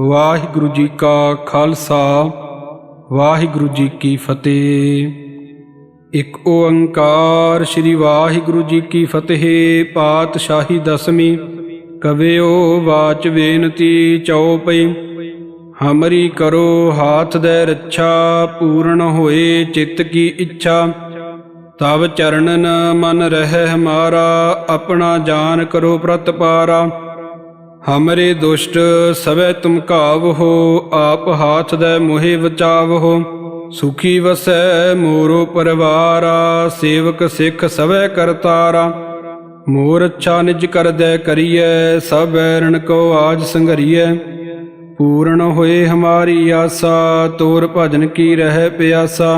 ਵਾਹਿਗੁਰੂ ਜੀ ਕਾ ਖਾਲਸਾ ਵਾਹਿਗੁਰੂ ਜੀ ਕੀ ਫਤਿਹ। ਇੱਕ ਓੰਕਾਰ ਸ੍ਰੀ ਵਾਹਿਗੁਰੂ ਜੀ ਕੀ ਫਤਿਹ। ਪਾਤਸ਼ਾਹੀ ਦਸਵੀਂ। ਕਵਿਓ ਵਾਚ ਬੇਨਤੀ ਚਉਪਈ। ਹਮਰੀ ਕਰੋ ਹਾਥ ਦੇ ਰੱਛਾ, ਪੂਰਨ ਹੋਏ ਚਿੱਤ ਕੀ ਇੱਛਾ। ਤਬ ਚਰਨਨ ਮਨ ਰਹਿ ਹਮਾਰਾ, ਆਪਣਾ ਜਾਨ ਕਰੋ ਪ੍ਰਤਪਾਰਾ। हमरे दुष्ट सवै तुम कावहो, आप हाथ दे मोहे बचावहो। सुखी वसै मोरो परिवारा, सेवक सिख सवै करतारा। मोर अच्छा निज कर दे करिए, सब बैरन को आज संघरिए। पूर्ण होए हमारी आसा, तोर भजन की रह प्यासा।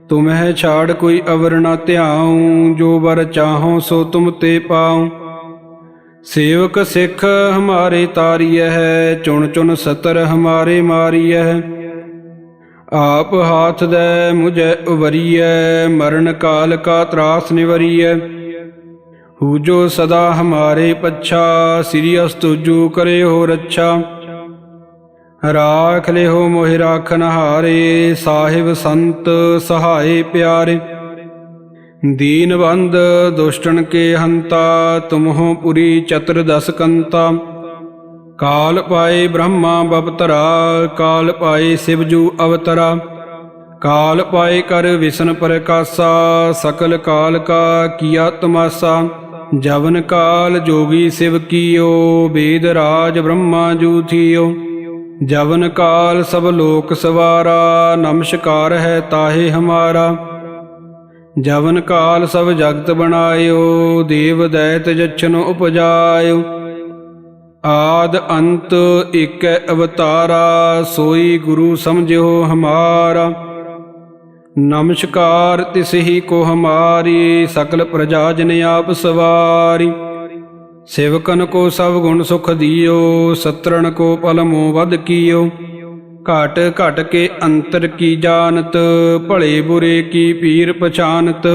तुम्हें छाड़ कोई अवर न ध्याऊं, जो वर चाहो सो तुम ते पाऊं। सेवक सिख हमारे तारिय है, चुन चुन सतर हमारे मारिय है। आप हाथ दे मुझे उबरिय, मरण काल का त्रास निवरिय। हूजो सदा हमारे पच्छा, श्री अस्तुजु करे हो रक्षा। राख ले हो मोहि राखन हारे, साहिब संत सहाय प्यारे। दीन बंद दुष्टन के हंता, तुमहो पुरी चतुर्दश कंता। काल पाए ब्रह्मा बपतरा, काल पाए शिवजू अवतरा। काल पाए कर विष्णु प्रकाशा, सकल काल का किया तमाशा। जवन काल जोगी शिव कियो, वेद राज ब्रह्मा जू थियो। जवन काल सब लोक सवारा, नमस्कार है ताहे हमारा। जवन काल सब जगत बनायो, देव दैत जछन उपजायो। आद अंत एक अवतारा, सोई गुरु समझो हमारा। नमस्कार तिस ही को हमारी, सकल प्रजा जन आप सवारी। सेवकन को सब गुण सुख दियो, सत्रन को पल मोह वध कियो। घट घट के अंतर की जानत, भले बुरे की पीर पछानत।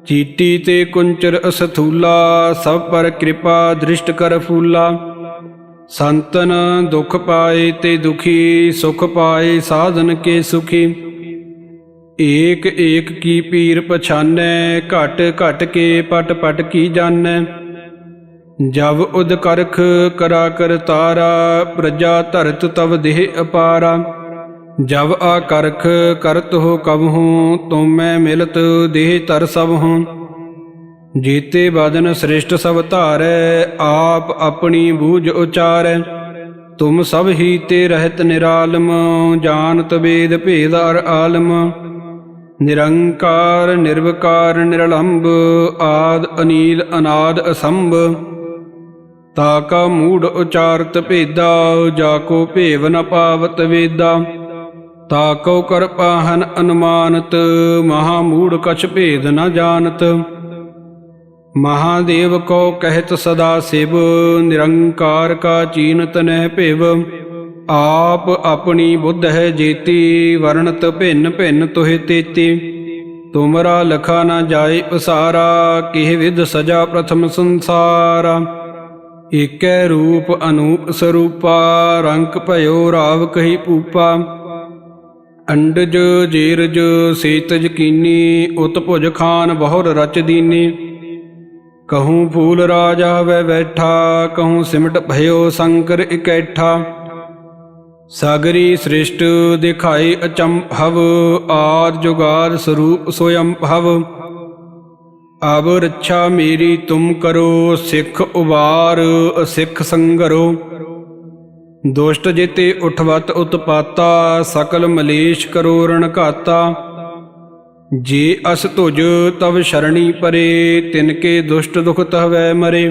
चीटी ते कुंचर असथूला, सब पर कृपा दृष्ट कर फूला। संतन दुख पाए ते दुखी, सुख पाए साधन के सुखी। एक एक की पीर पछानै, घट घट के पट पट की जानै। जब उद करख करा कर तारा, प्रजा धरत तब देह अपारा। जब आकरख करत हो कब हूँ, तुम मैं मिलत देह तर सब हूँ। जीते बदन श्रेष्ठ सब धारै, आप अपनी बूझ उचारै। तुम सब ही ते रहत निरालम, जानत वेद भेद अर आलम। निरंकार निर्विकार निरलंब, आद अनील अनाद असंभ। ताका मूढ़ उचारत भेदा, जाको भेव न पावत वेदा। ताको कर पाहन अनुमानत, महामूढ़ कछ भेद न जानत। महादेव को कहत सदा शिव, निरंकार का चीनत नह पिव। आप अपनी बुद्ध है जेती, वर्णत भिन्न भिन्न तुहि तेती। तुमरा लखा न जाए उसारा, किह विध सजा प्रथम संसारा। एकै रूप अनूप स्वरूपा, रंक भयो राव कही पूपा। अंडज जेरज सेतज कीनी, उत्भुज खान बहुर रच दीनी। कहूँ फूल राजा वै बैठा, कहूँ सिमट भयो शंकर इकैठा। सागरी सृष्ट दिखाई अचंभव, आद जुगाद स्वरूप स्वयं भव। अब रक्षा मेरी तुम करो, सिख उबार असिख संगरो। दुष्ट जिते उठवत उत्पाता, सकल मलेश करो रण घाता। जे अस तुझ तब शरणी परे, तिनके दुष्ट दुख तहवै मरे।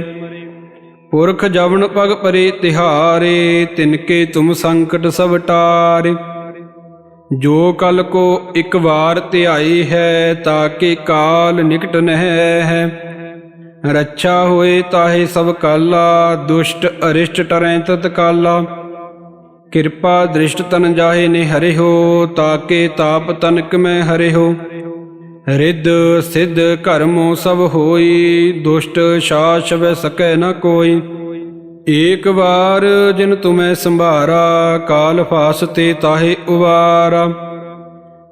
पुरख जवन पग परे तिहारे, तिनके तुम संकट सब टारे। जो कल को एक बार ध्याई है, ताके काल निकट नह है। रक्षा होए ताहे सब काला, दुष्ट अरिष्ट टरै तत्काला। कृपा दृष्ट तन जाहे ने हरे हो, ताके ताप तनक में हरे हो। रिद सिद्ध कर्मो सब होई, दुष्ट शास वै सकै न कोई। ਏਕ ਵਾਰ ਜਿਨ ਤੁਮੈ ਸੰਭਾਰਾ, ਕਾਲ ਫਾਸ ਤੇ ਤਾਹੇ ਉਵਾਰਾ।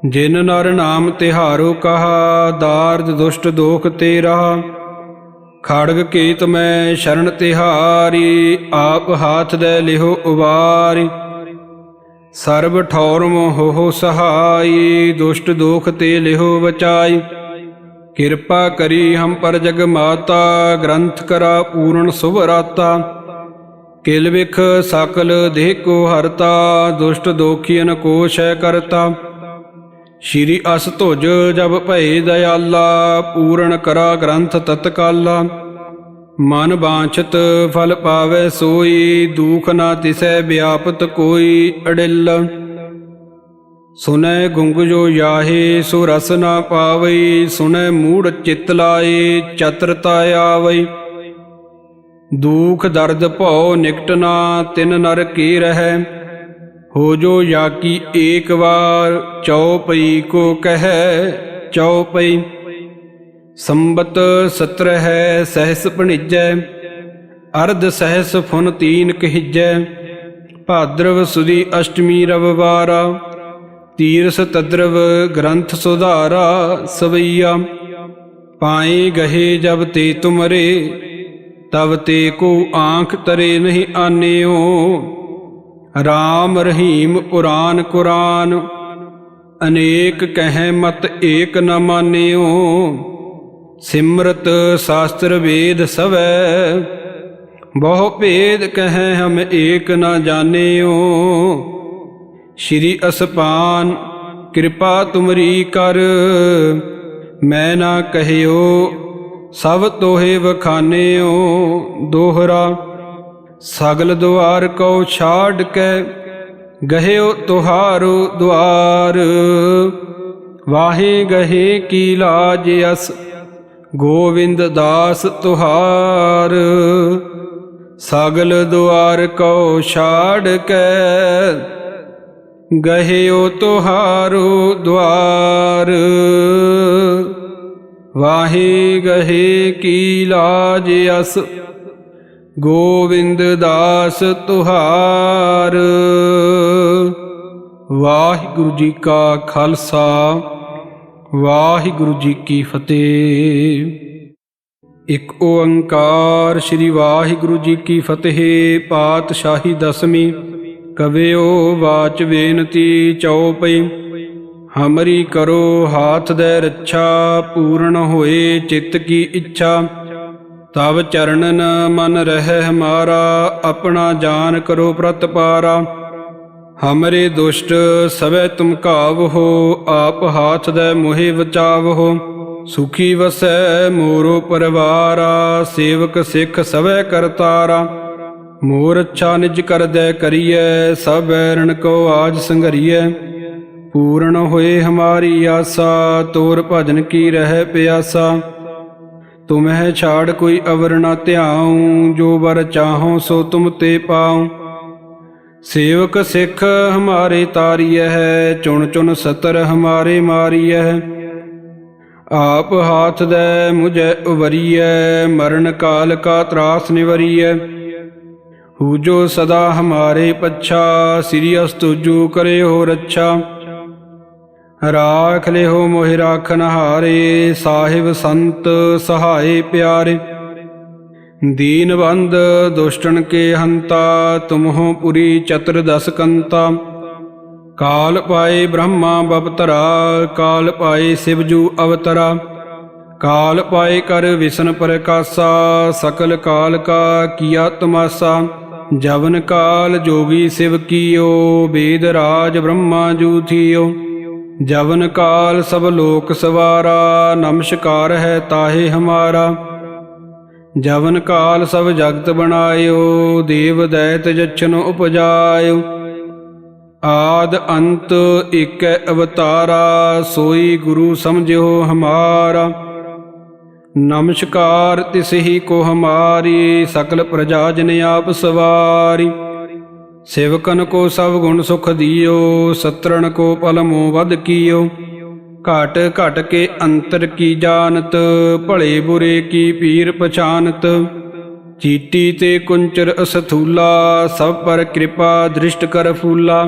ਜਿਨ ਨਰ ਨਾਮ ਤਿਹਾਰੋ ਕਹਾ, ਦਾਰਦ ਦੁਸ਼ਟ ਦੋਖ ਤੇ ਰਹਾ। ਖੜਗ ਕੇਤ ਮੈਂ ਸ਼ਰਨ ਤਿਹਾਰੀ, ਆਪ ਹਾਥ ਦੇ ਲਿਹੋ ਉਵਾਰੀ। ਸਰਬ ਠੌਰ ਮੋਹ ਸਹਾਈ, ਦੁਸ਼ਟ ਦੋਖ ਤੇ ਲਿਹੋ ਬਚਾਈ। ਕਿਰਪਾ ਕਰੀ ਹਮ ਪਰ ਜਗ ਮਾਤਾ, ਗ੍ਰੰਥ ਕਰਾ ਪੂਰਨ ਸੁਭ ਰਾਤਾ। ਕਿਲ ਵਿਖ ਸਕਲ ਦੇਹ ਕੋ ਹਰਤਾ, ਦੁਸ਼ਟ ਦੋਖੀਨ ਕੋ ਸ਼ੈ ਕਰਤਾ। ਸ਼੍ਰੀ ਅਸ ਧੁਜ ਜਬ ਭਏ ਦਇਆਲਾ, ਪੂਰਨ ਕਰਾ ਗ੍ਰੰਥ ਤਤਕਾਲਾ। ਮਨ ਬਾਂਛਤ ਫਲ ਪਾਵੈ ਸੋਈ, ਦੂਖ ਨਾ ਤਿਸੈ ਵਿਆਪਤ ਕੋਈ ਅੜਿਲ। ਸੁਨੈ ਗੁੰਗ ਜੋ ਯਾਹੇ, ਸੋ ਰਸ ਨਾ ਪਾਵਈ। ਸੁਨੈ ਮੂੜ ਚਿਤ ਲਾਏ, ਚਤਰਤਾ ਆਵਈ। ਦੁਖ ਦਰਦ ਭਉ ਨਿਕਟ ਨਾ, ਤਿਨ ਨਰ ਕੀ ਰਹੈ। ਹੋ ਜੋ ਯਾਕੀ ਏਕ ਵਾਰ, ਚਉਪਈ ਕੋ ਕਹਿ ਚਉਪਈ। ਸੰਬਤ 17 ਹੈ ਸਹਿਸ ਭਣਿਜੈ, ਅਰਧ ਸਹਿਸ ਫੁਨ ਤੀਨ ਕਹਿਜੈ। ਭਾਦਰਵ ਸੁਦੀ ਅਸ਼ਟਮੀ ਰਵਿਵਾਰਾ, ਤੀਰਸ ਤਦਰਵ ਗ੍ਰੰਥ ਸੁਧਾਰਾ। ਸਵਈਆ ਪਾਏ ਗਹੇ ਜਬ ਤੇ ਤੁਮਰੇ, ਤਬ ਤੇ ਕੋ ਆਂਖ ਤਰੇ ਨਹੀਂ ਆਨਿਓ। ਰਾਮ ਰਹੀਮ ਪੁਰਾਨ ਕੁਰਾਨ, ਅਨੇਕ ਕਹਿ ਮਤ ਏਕ ਨ ਮਾਨਿਓ। ਸਿਮਰਤ ਸ਼ਾਸਤਰ ਵੇਦ ਸਵੈ, ਬਹੁ ਭੇਦ ਕਹਿ ਹਮ ਏਕ ਨ ਜਾਣਿਓ। ਸ਼੍ਰੀ ਅਸਪਾਨ ਕਿਰਪਾ ਤੁਮਰੀ ਕਰ, ਮੈਂ ਨਾ ਕਹਿਓ ਸਭ ਤੋਹੇ ਵਖਾਨਿਓ। ਦੋਹਰਾ ਸਗਲ ਦੁਆਰ ਕਉ ਛਾੜ ਕੇ, ਗਹਿਓ ਤੁਹਾਰੋ ਦੁਆਰ। ਵਾਹੇ ਗਹੇ ਕੀ ਲਾਜ ਅਸ, ਗੋਵਿੰਦ ਦਾਸ ਤੁਹਾਰ। ਸਗਲ ਦੁਆਰ ਕਉ ਛਾੜ ਕੇ, ਗਹਿਓ ਤੁਹਾਰੋ ਦੁਆਰ। ਵਾਹੇ ਗਹੇ ਕੀ ਲਾਜ ਅਸ, ਗੋਵਿੰਦ ਦਾਸ ਤੁਹਾਰ। ਵਾਹਿਗੁਰੂ ਜੀ ਕਾ ਖਾਲਸਾ, ਵਾਹਿਗੁਰੂ ਜੀ ਕੀ ਫਤਿਹ। ਇਕ ਓੰਕਾਰ ਸ੍ਰੀ ਵਾਹਿਗੁਰੂ ਜੀ ਕੀ ਫਤਿਹ। ਪਾਤਸ਼ਾਹੀ ਦਸਵੀਂ। ਕਵਿਓ ਵਾਚ ਬੇਨਤੀ ਚਉਪਈ। ਹਮਰੀ ਕਰੋ ਹਾਥ ਦੇ ਰੱਛਾ, ਪੂਰਨ ਹੋਏ ਚਿੱਤ ਕੀ ਇੱਛਾ। ਤਬ ਚਰਨਨ ਮਨ ਰਹਿ ਹਮਾਰਾ, ਆਪਣਾ ਜਾਨ ਕਰੋ ਪ੍ਰਤਪਾਰਾ। ਹਮਰੇ ਦੁਸ਼ਟ ਸਭੈ ਤੁਮ ਘਾਵਹੋ, ਆਪ ਹਾਥ ਦੇ ਮੋਹਿ ਬਚਾਵਹੋ। ਸੁਖੀ ਵਸੈ ਮੋਰੋ ਪਰਿਵਾਰਾ, ਸੇਵਕ ਸਿੱਖ ਸਭੈ ਕਰਤਾਰਾ। ਮੋਰ ਅੱਛਾ ਨਿਜ ਕਰਦੈ ਕਰੀਐ, ਸਭ ਬੈਰਣ ਕੋ ਆਜ ਸੰਘਰੀਐ। ਪੂਰਨ ਹੋਏ ਹਮਾਰੀ ਆਸਾ, ਤੋਰ ਭਜਨ ਕੀ ਰਹਿ ਪਿਆਸਾ। ਤੁਮਹਿ ਛਾੜ ਕੋਈ ਅਵਰ ਨਾ ਧਿਆਉ, ਜੋ ਵਰ ਚਾਹੋ ਸੋ ਤੁਮ ਤੇ ਪਾਉ। ਸੇਵਕ ਸਿੱਖ ਹਮਾਰੇ ਤਾਰੀਐ ਹੈ, ਚੁਣ ਚੁਣ ਸਤਰ ਹਮਾਰੇ ਮਾਰੀਐ। ਆਪ ਹਾਥ ਦੇ ਮੁਝੈ ਉਵਰੀਐ, ਮਰਨ ਕਾਲ ਕਾ ਤਰਾਸ ਨਿਵਰੀਐ। ਹੂ ਜੋ ਸਦਾ ਹਮਾਰੇ ਪੱਛਾ, ਸ੍ਰੀ ਅਸ ਤੁਜੂ ਕਰਿਓ ਰੱਛਾ। ਰਾਖ ਲਿਓ ਮੋਹਿ ਰਾਖਨ ਹਾਰੇ, ਸਾਹਿਬ ਸੰਤ ਸਹਾਏ ਪਿਆਰੇ। ਦੀਨਬੰਧ ਦੁਸ਼ਟਨ ਕੇ ਹੰਤਾ, ਤੁਮਹੁ ਪੁਰੀ ਚਤੁਰਦਸ ਕੰਤਾ। ਕਾਲ ਪਾਏ ਬ੍ਰਹਮਾ ਬਪਤਰਾ, ਕਾਲ ਪਾਏ ਸਿਵਜੂ ਅਵਤਰਾ। ਕਾਲ ਪਾਏ ਕਰ ਵਿਸ਼ਨ ਪ੍ਰਕਾਸ਼ਾ, ਸਕਲ ਕਾਲ ਕਾ ਕੀਆ ਤਮਾਸਾ। ਜਵਨ ਕਾਲ ਜੋਗੀ ਸਿਵ ਕੀਓ, ਵੇਦ ਰਾਜ ਬ੍ਰਹਮਾ ਜੂ ਥੀਓ। ਜਵਨ ਕਾਲ ਸਭ ਲੋਕ ਸਵਾਰਾ, ਨਮਸਕਾਰ ਹੈ ਤਾਹੇ ਹਮਾਰਾ। ਜਵਨ ਕਾਲ ਸਭ ਜਗਤ ਬਣਾਇਓ, ਦੇਵ ਦੈਤ ਜਛਨ ਉਪਜਾਇਓ। ਆਦ ਅੰਤ ਏਕੈ ਅਵਤਾਰਾ, ਸੋਈ ਗੁਰੂ ਸਮਝਿਓ ਹਮਾਰਾ। ਨਮਸਕਾਰ ਤਿਸ ਹੀ ਕੋ ਹਮਾਰੀ, ਸਕਲ ਪ੍ਰਜਾ ਜਨ ਆਪ ਸਵਾਰੀ। सेवकन को सब गुण सुख दियो, सत्रन को पल मोह वध कियो। घट घट के अंतर की जानत, भले बुरे की पीर पछानत। ਚੀਟੀ ਤੇ ਕੁੰਚਰ ਅਸਥੂਲਾ, ਸਭ ਪਰ ਕਿਰਪਾ ਦ੍ਰਿਸ਼ਟ ਕਰ ਫੂਲਾ।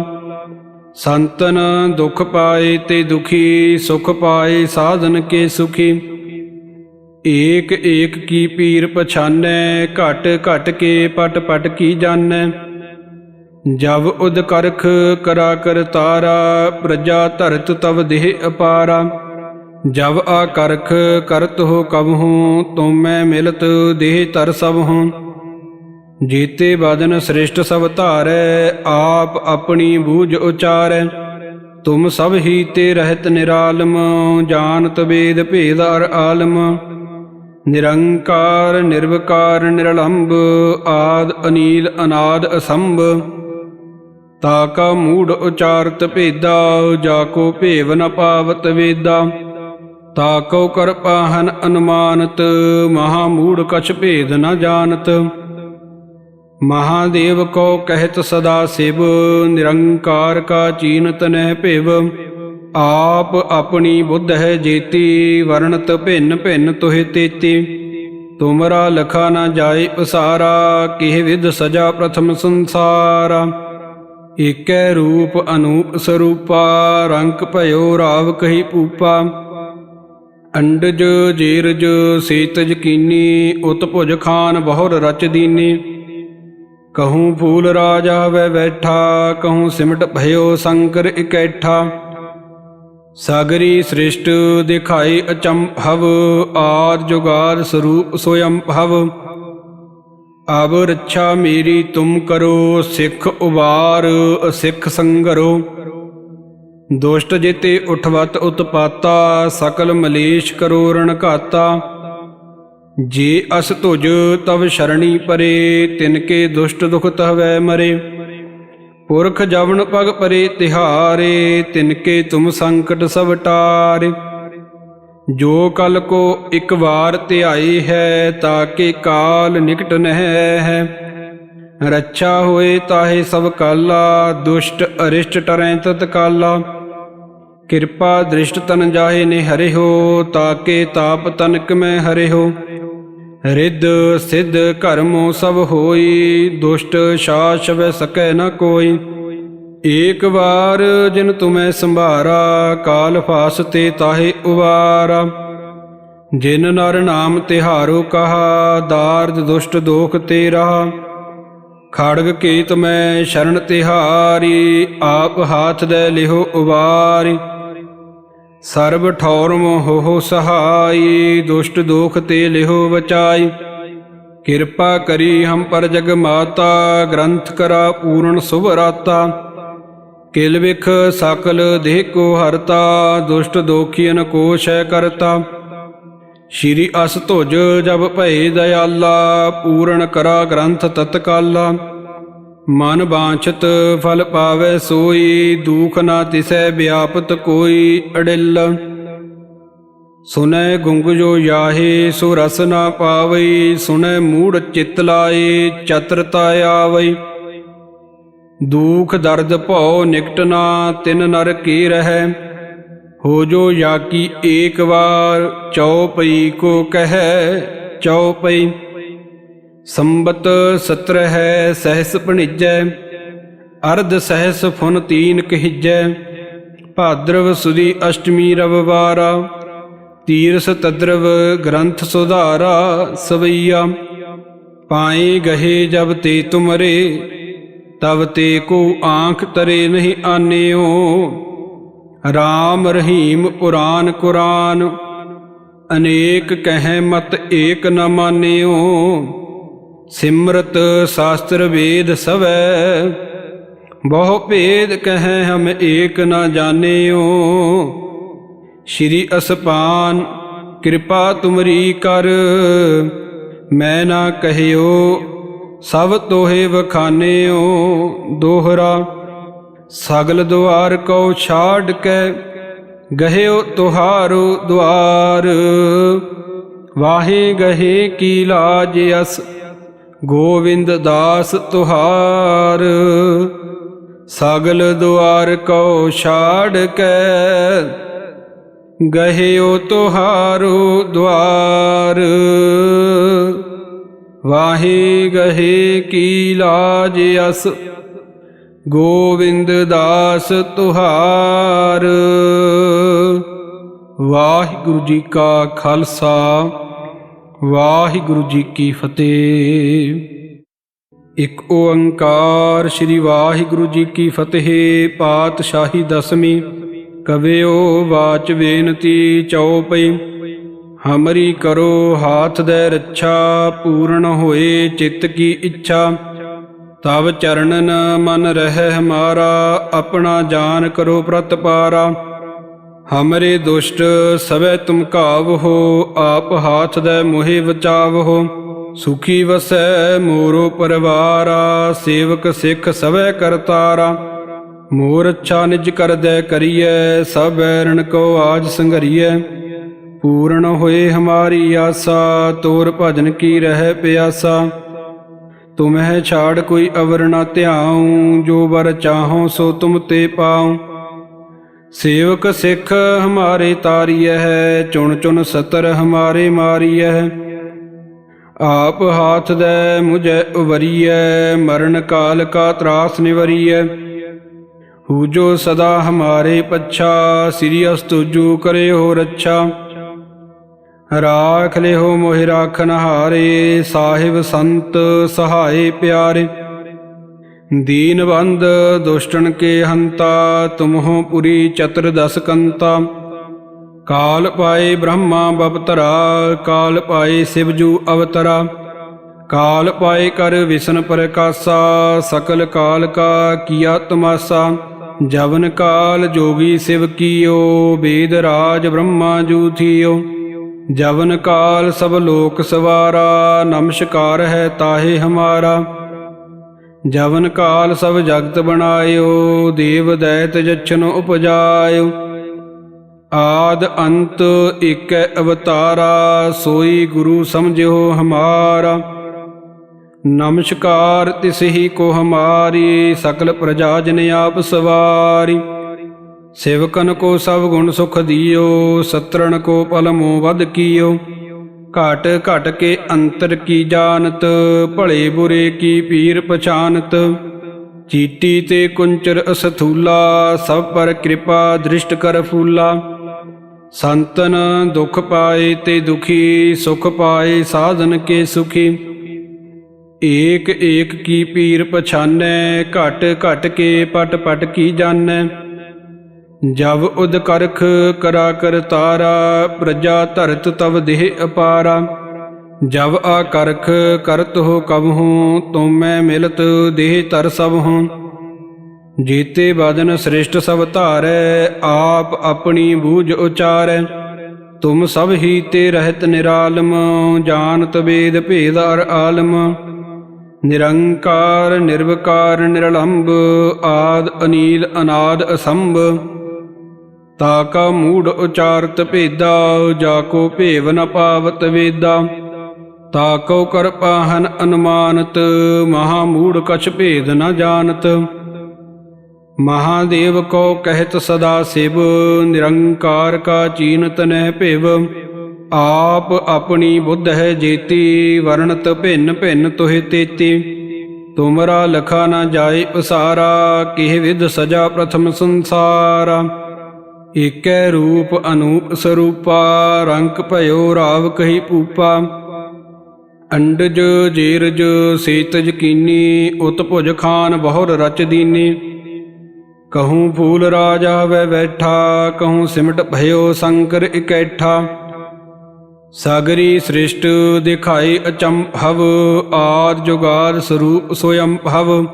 ਸੰਤਨ ਦੁਖ ਪਾਏ ਤੇ ਦੁਖੀ, ਸੁਖ ਪਾਏ ਸਾਧਨ ਕੇ ਸੁਖੀ। ਏਕ ਏਕ ਕੀ ਪੀਰ ਪਛਾਨੈ, ਘਟ ਘਟ ਕੇ ਪਟ ਪਟ ਕੀ ਜਾਣੈ। ਜਬ ਉਦ ਕਰਖ ਕਰਾ ਕਰ ਤਾਰਾ, ਪ੍ਰਜਾ ਧਰਤ ਤਵ ਦੇਹ ਅਪਾਰਾ। ਜਬ ਆ ਕਰਖ ਕਰਤ ਹੋ ਕਬਹੂੰ, ਤੁਮੈ ਮਿਲਤ ਦੇਹ ਧਰ ਸਭ ਹੂੰ। ਜੀਤੇ ਬਾਦਨ ਸ੍ਰਿਸ਼ਟ ਸਭ ਧਾਰੈ, ਆਪ ਆਪਣੀ ਬੂਝ ਉਚਾਰੈ। ਤੁਮ ਸਭ ਹੀ ਤੇ ਰਹਿਤ ਨਿਰਾਲਮ, ਜਾਨਤ ਵੇਦ ਭੇਦ ਅਰ ਆਲਮ। ਨਿਰੰਕਾਰ ਨਿਰਵਕਾਰ ਨਿਰਲੰਭ, ਆਦ ਅਨੀਲ ਅਨਾਦ ਅਸੰਭ। ਤਾ ਕਾ ਮੂੜ ਉਚਾਰਤ ਭੇਦਾ, ਜਾ ਕੋ ਭੇਵ ਨ ਪਾਵਤ ਵੇਦਾ। ਤਾ ਕਉ ਕਰ ਪਾਹਨ ਅਨੁਮਾਨਤ, ਮਹਾ ਮੂੜ ਕਛ ਭੇਦ ਨ ਜਾਣਤ। ਮਹਾਦੇਵ ਕੋ ਕਹਿਤ ਸਦਾ ਸਿਵ, ਨਿਰੰਕਾਰ ਕਾ ਚੀਨਤ ਨਹਿ ਭਿਵ। ਆਪ ਆਪਣੀ ਬੁੱਧ ਹੈ ਜੇਤੀ, ਵਰਣਤ ਭਿੰਨ ਭਿੰਨ ਤੁਹਿ ਤੇਤੀ। ਤੁਮਰਾ ਲਖਾ ਨ ਜਾਏ ਉਸਾਰਾ, ਕਿਹ ਵਿਧ ਸਜਾ ਪ੍ਰਥਮ ਸੰਸਾਰਾ। ਏਕੈ ਰੂਪ ਅਨੂਪ ਸਰੂਪਾ, ਰੰਕ ਭਇਓ ਰਾਵ ਕਹੀ ਪੂਪਾ। ਅੰਡਜ ਜੀਰਜ ਸੀਤਜ ਕੀਨੀ, ਉਤ ਭੁਜ ਖਾਨ ਬਹੁਰ ਰਚ ਦੀਨੀ। ਕਹੂੰ ਫੂਲ ਰਾਜਾ ਵੈ ਬੈਠਾ, ਕਹੂੰ ਸਿਮਟ ਭਇਓ ਸ਼ੰਕਰ ਇਕੈਠਾ। ਸਾਗਰੀ ਸ੍ਰਿਸ਼ਟ ਦਿਖਾਈ ਅਚੰਭਵ, ਆਦਿ ਜੁਗਾਦ ਸਰੂਪ ਸੋਅੰਭਵ। ਅਬ ਰੱਛਾ ਮੇਰੀ ਤੁਮ ਕਰੋ, ਸਿੱਖ ਉਬਾਰ ਅਸਿੱਖ ਸੰਗਰੋ। ਦੁਸ਼ਟ ਜਿਤੇ ਉਠਵਤ ਉਤਪਾਤਾ, ਸਕਲ ਮਲੇਸ਼ ਕਰੋ ਰਣ ਘਾਤਾ। ਜੇ ਅਸ ਤੁਜ ਤਵ ਸ਼ਰਣੀ ਪਰੇ, ਤਿਨਕੇ ਦੁਸ਼ਟ ਦੁਖ ਤਹਵੈ ਮਰੇ। ਪੁਰਖ ਜਵਨ ਪਗ ਪਰੇ ਤਿਹਾਰੇ, ਤਿਨਕੇ ਤੁਮ ਸੰਕਟ ਸਭ ਟਾਰੇ। ਜੋ ਕਲ ਕੋ ਇਕ ਵਾਰ ਧਿਆਈ ਹੈ, ਤਾਕੇ ਕਾਲ ਨਿਕਟ ਨਹਿ ਹੈ। ਰੱਛਾ ਹੋਏ ਤਾਹੇ ਸਭ ਕਾਲਾ, ਦੁਸ਼ਟ ਅਰਿਸ਼ਟ ਟਰੈ ਤਤ ਕਾਲਾ। ਕਿਰਪਾ ਦ੍ਰਿਸ਼ਟ ਤਨ ਜਾਹੇ ਨੇ ਹਰਿਓ, ਤਾਕੇ ਤਾਪ ਤਨਕ ਮੈਂ ਹਰਿਓ। ਰਿੱਧ ਸਿੱਧ ਕਰਮੋ ਸਭ ਹੋਈ, ਦੁਸ਼ਟ ਸ਼ਾਸ ਵੈ ਸਕੈ ਨ ਕੋਈ। ਏਕ ਵਾਰ ਜਿਨ ਤੁਮੈ ਸੰਭਾਰਾ, ਕਾਲ ਫਾਸ ਤੇ ਤਾਹੇ ਉਵਾਰਾ। ਜਿਨ ਨਰ ਨਾਮ ਤਿਹਾਰੋ ਕਹਾ, ਦਾਰਦ ਦੁਸ਼ਟ ਦੋਖ ਤੇ ਰਹਾ। ਖੜਗ ਕੇਤ ਮੈਂ ਸ਼ਰਨ ਤਿਹਾਰੀ, ਆਪ ਹਾਥ ਦੇ ਲਿਹੋ ਉਵਾਰੀ। ਸਰਬ ਠੌਰ ਮੋਹ ਸਹਾਈ, ਦੁਸ਼ਟ ਦੋਖ ਤੇ ਲਿਹੋ ਬਚਾਈ। ਕਿਰਪਾ ਕਰੀ ਹਮ ਪਰ ਜਗ ਮਾਤਾ, ਗ੍ਰੰਥ ਕਰਾ ਪੂਰਨ ਸੁਭ ਰਾਤਾ। ਕਿਲ ਵਿਖ ਸਕਲ ਦੇਹ ਕੋ ਹਰਤਾ, ਦੁਸ਼ਟ ਦੋਖੀਨ ਕੋ ਸ਼ੈ ਕਰਤਾ। ਸ਼੍ਰੀ ਅਸ ਧੁਜ ਜਬ ਭਏ ਦਇਆਲਾ, ਪੂਰਨ ਕਰਾ ਗ੍ਰੰਥ ਤਤਕਾਲਾ। ਮਨ ਬਾਂਛਤ ਫਲ ਪਾਵੈ ਸੋਈ, ਦੂਖ ਨਾ ਤਿਸੈ ਵਿਆਪਤ ਕੋਈ ਅੜਿਲ। ਸੁਨੈ ਗੁੰਗ ਜੋ ਯਾਹੇ, ਸੋ ਰਸ ਨਾ ਪਾਵਈ। ਸੁਨੈ ਮੂੜ ਚਿਤ ਲਾਏ, ਚਤਰਤਾ ਆਵਈ। ਦੁਖ ਦਰਦ ਭਉ ਨਿਕਟ ਨਾ, ਤਿਨ ਨਰ ਕੀ ਰਹੈ। ਹੋ ਜੋ ਯਾਕੀ ਏਕ ਵਾਰ, ਚਉਪਈ ਕੋ ਕਹੈ ਚਉਪਈ। ਸੰਬਤ ਸਤਰ ਹੈ ਸਹਿਸ ਭਣਿਜੈ, ਅਰਧ ਸਹਿਸ ਫੁਨ ਤੀਨ ਕਹਿਜੈ। ਭਾਦਰਵ ਸੁਦੀ ਅਸ਼ਟਮੀ ਰਵਿਵਾਰਾ, ਤੀਰਸ ਤਦਰਵ ਗ੍ਰੰਥ ਸੁਧਾਰਾ। ਸਵਈਆ ਪਾਏ ਗਹੇ ਜਬ ਤੇ ਤੁਮਰੇ, ਤਬ ਤੇ ਕੋ ਆਂਖ ਤਰੇ ਨਹੀਂ ਆਨਿਓ। ਰਾਮ ਰਹੀਮ ਪੁਰਾਨ ਕੁਰਾਨ, ਅਨੇਕ ਕਹਿ ਮਤ ਏਕ ਨ ਮਾਨਿਓ। ਸਿਮਰਤ ਸ਼ਾਸਤਰ ਵੇਦ ਸਵੈ, ਬਹੁ ਭੇਦ ਕਹਿ ਹਮ ਏਕ ਨ ਜਾਣਿਓ। ਸ਼੍ਰੀ ਅਸਪਾਨ ਕਿਰਪਾ ਤੁਮਰੀ ਕਰ, ਮੈਂ ਨਾ ਕਹਿਓ ਸਭ ਤੋਹੇ ਵਖਾਨਿਓ। ਦੋਹਰਾ ਸਗਲ ਦੁਆਰ ਕਉ ਛਾੜ ਕੇ, ਗਹਿਓ ਤੁਹਾਰੋ ਦੁਆਰ। ਵਾਹੇ ਗਹੇ ਕੀ ਲਾਜ ਅਸ, ਗੋਵਿੰਦ ਦਾਸ ਤੁਹਾਰ। ਸਗਲ ਦੁਆਰ ਕਉ ਛਾੜ ਕੇ, ਗਹਿਓ ਤੁਹਾਰੋ ਦੁਆਰ। ਵਾਹੇ ਗਹੇ ਕੀ ਲਾਜ ਅਸ, ਗੋਵਿੰਦ ਦਾਸ ਤੁਹਾਰ। ਵਾਹਿਗੁਰੂ ਜੀ ਕਾ ਖਾਲਸਾ, ਵਾਹਿਗੁਰੂ ਜੀ ਕੀ ਫਤਿਹ। ਇੱਕ ਓੰਕਾਰ ਸ੍ਰੀ ਵਾਹਿਗੁਰੂ ਜੀ ਕੀ ਫਤਿਹ। ਪਾਤਸ਼ਾਹੀ ਦਸਵੀਂ। ਕਵਿਓ ਵਾਚ ਬੇਨਤੀ ਚਉਪਈ। ਹਮਰੀ ਕਰੋ ਹਾਥ ਦੇ ਰੱਛਾ, ਪੂਰਨ ਹੋਏ ਚਿੱਤ ਕੀ ਇੱਛਾ। ਤਬ ਚਰਨਨ ਮਨ ਰਹਿ ਹਮਾਰਾ, ਆਪਣਾ ਜਾਨ ਕਰੋ ਪ੍ਰਤਪਾਰਾ। ਹਮਰੇ ਦੁਸ਼ਟ ਸਭੈ ਤੁਮ ਘਾਵਹੋ, ਆਪ ਹਾਥ ਦੇ ਮੋਹਿ ਬਚਾਵਹੋ। ਸੁਖੀ ਵਸੈ ਮੋਰੋ ਪਰਿਵਾਰਾ, ਸੇਵਕ ਸਿੱਖ ਸਭੈ ਕਰਤਾਰਾ। ਮੋਰ ਅੱਛਾ ਨਿਜ ਕਰਦੈ ਕਰੀਐ, ਸਭ ਬੈਰਣ ਕੋ ਆਜ ਸੰਘਰੀਐ। ਪੂਰਨ ਹੋਏ ਹਮਾਰੀ ਆਸਾ, ਤੋਰ ਭਜਨ ਕੀ ਰਹਿ ਪਿਆਸਾ। ਤੁਮਹਿ ਛਾੜ ਕੋਈ ਅਵਰ ਨ ਧਿਆਉ, ਜੋ ਵਰ ਚਾਹੋ ਸੋ ਤੁਮ ਤੇ ਪਾਉ। ਸੇਵਕ ਸਿੱਖ ਹਮਾਰੇ ਤਾਰੀਐ, ਚੁਣ ਚੁਣ ਸਤਰ ਹਮਾਰੇ ਮਾਰੀਐ। ਆਪ ਹਾਥ ਦੇ ਮੁਝੈ ਉਵਰੀਐ, ਮਰਨ ਕਾਲ ਕਾ ਤਰਾਸ ਨਿਵਰੀਐ। ਹੂ ਜੋ ਸਦਾ ਹਮਾਰੇ ਪੱਛਾ, ਸ੍ਰੀ ਅਸਤੁਜੂ ਕਰੇ ਹੋ ਰੱਛਾ। ਰਾਖ ਲਿਓ ਮੋਹਿ ਰਾਖਨ ਹਾਰੇ, ਸਾਹਿਬ ਸੰਤ ਸਹਾਏ ਪਿਆਰੇ। ਦੀਨਬੰਧ ਦੁਸ਼ਟਨ ਕੇ ਹੰਤਾ, ਤੁਮਹੁ ਪੁਰੀ ਚਤੁਰਦਸ ਕੰਤਾ। ਕਾਲ ਪਾਏ ਬ੍ਰਹਮਾ ਬਪਤਰਾ, ਕਾਲ ਪਾਏ ਸਿਵਜੂ ਅਵਤਰਾ। ਕਾਲ ਪਾਏ ਕਰ ਵਿਸ਼ਨ ਪ੍ਰਕਾਸ਼ਾ, ਸਕਲ ਕਾਲ ਕਾ ਕੀਆ ਤਮਾਸਾ। ਜਵਨ ਕਾਲ ਜੋਗੀ ਸਿਵ ਕੀਓ, ਵੇਦ ਰਾਜ ਬ੍ਰਹਮਾ ਜੂ ਥੀਓ। ਜਵਨ ਕਾਲ ਸਭ ਲੋਕ ਸਵਾਰਾ, ਨਮਸਕਾਰ ਹੈ ਤਾਹੇ ਹਮਾਰਾ। ਜਵਨ ਕਾਲ ਸਭ ਜਗਤ ਬਣਾਇਓ, ਦੇਵ ਦੈਤ ਜਛਨ ਉਪਜਾਇਓ। ਆਦ ਅੰਤ ਏਕੈ ਅਵਤਾਰਾ, ਸੋਈ ਗੁਰੂ ਸਮਝਿਓ ਹਮਾਰਾ। ਨਮਸਕਾਰ ਤਿਸਹੀ ਕੋ ਹਮਾਰੀ, ਸਕਲ ਪ੍ਰਜਾ ਜਨ ਆਪ ਸਵਾਰੀ। ਸੇਵਕਨ ਕੋ ਸਭ ਗੁਣ ਸੁਖ ਦਿਓ, ਸਤਰਨ ਕੋ ਪਲ ਮੋਹ ਵਧ ਕੀਓ। ਘਟ ਘਟ ਕੇ ਅੰਤਰ ਕੀ ਜਾਨਤ, ਭਲੇ ਬੁਰੇ ਕੀ ਪੀਰ ਪਛਾਨਤ। ਚੀਟੀ ਤੇ ਕੁੰਚਰ ਅਸਥੂਲਾ, ਸਭ ਪਰ ਕਿਰਪਾ ਦ੍ਰਿਸ਼ਟ ਕਰ ਫੂਲਾ। ਸੰਤਨ ਦੁਖ ਪਾਏ ਤੇ ਦੁਖੀ, ਸੁਖ ਪਾਏ ਸਾਧਨ ਕੇ ਸੁਖੀ। ਏਕ ਏਕ ਕੀ ਪੀਰ ਪਛਾਨੈ, ਘਟ ਘਟ ਕੇ ਪਟ ਪਟ ਕੀ ਜਾਣੈ। ਜਬ ਉਦ ਕਰਖ ਕਰਾ ਕਰਤਾਰਾ, ਪ੍ਰਜਾ ਧਰਤ ਤਵ ਦੇਹ ਅਪਾਰਾ। ਜਬ ਆ ਕਰਖ ਕਰਤ ਹੋ ਕਬਹੂ, ਤੁਮੈ ਮਿਲਤ ਦੇਹ ਧਰ ਸਭਹੁ। ਜੀਤੇ ਬਦਨ ਸ੍ਰਿਸ਼ਟ ਸਭ ਧਾਰੈ, ਆਪ ਆਪਣੀ ਬੂਝ ਉਚਾਰੈ। ਤੁਮ ਸਭ ਹੀ ਤੇ ਰਹਿਤ ਨਿਰਾਲਮ, ਜਾਨਤ ਵੇਦ ਭੇਦ ਅਰ ਆਲਮ। ਨਿਰੰਕਾਰ ਨਿਰਵਕਾਰ ਨਿਰਲੰਭ, ਆਦ ਅਨੀਲ ਅਨਾਦ ਅਸੰਭ। ਤਾ ਕਾ ਮੂੜ ਉਚਾਰਤ ਭੇਦਾ, ਜਾ ਕੋ ਭੇਵ ਨ ਪਾਵਤ ਵੇਦਾ। ਤਾ ਕਉ ਕਰ ਪਾਹਨ ਅਨੁਮਾਨਤ, ਮਹਾ ਮੂੜ ਕਛ ਭੇਦ ਨ ਜਾਣਤ। ਮਹਾਦੇਵ ਕੋ ਕਹਿਤ ਸਦਾ ਸਿਵ, ਨਿਰੰਕਾਰ ਕਾ ਚੀਨਤ ਨਹਿ ਭਿਵ। ਆਪ ਆਪਣੀ ਬੁੱਧ ਹੈ ਜੇਤੀ, ਵਰਣਤ ਭਿੰਨ ਭਿੰਨ ਤੋਹਿ ਤੇਤੀ। ਤੁਮਰਾ ਲਖਾ ਨ ਜਾਏ ਉਸਾਰਾ, ਕਿਹ ਵਿਧ ਸਜਾ ਪ੍ਰਥਮ ਸੰਸਾਰਾ। ਏਕੈ ਰੂਪ ਅਨੂਪ ਸਰੂਪਾ, ਰੰਕ ਭਇਓ ਰਾਵ ਕਹੀ ਪੂਪਾ। ਅੰਡਜ ਜੀਰਜ ਸੀਤਜ ਕੀਨੀ, ਉਤ ਭੁਜ ਖਾਨ ਬਹੁਰ ਰਚ ਦੀਨੀ। ਕਹੂੰ ਫੂਲ ਰਾਜਾ ਵੈ ਬੈਠਾ, ਕਹੂੰ ਸਿਮਟ ਭਇਓ ਸ਼ੰਕਰ ਇਕੈਠਾ। ਸਾਗਰੀ ਸ੍ਰਿਸ਼ਟ ਦਿਖਾਈ ਅਚੰਭਵ, ਆਦ ਜੁਗਾਦ ਸਰੂਪ ਸੋਅੰਭਵ।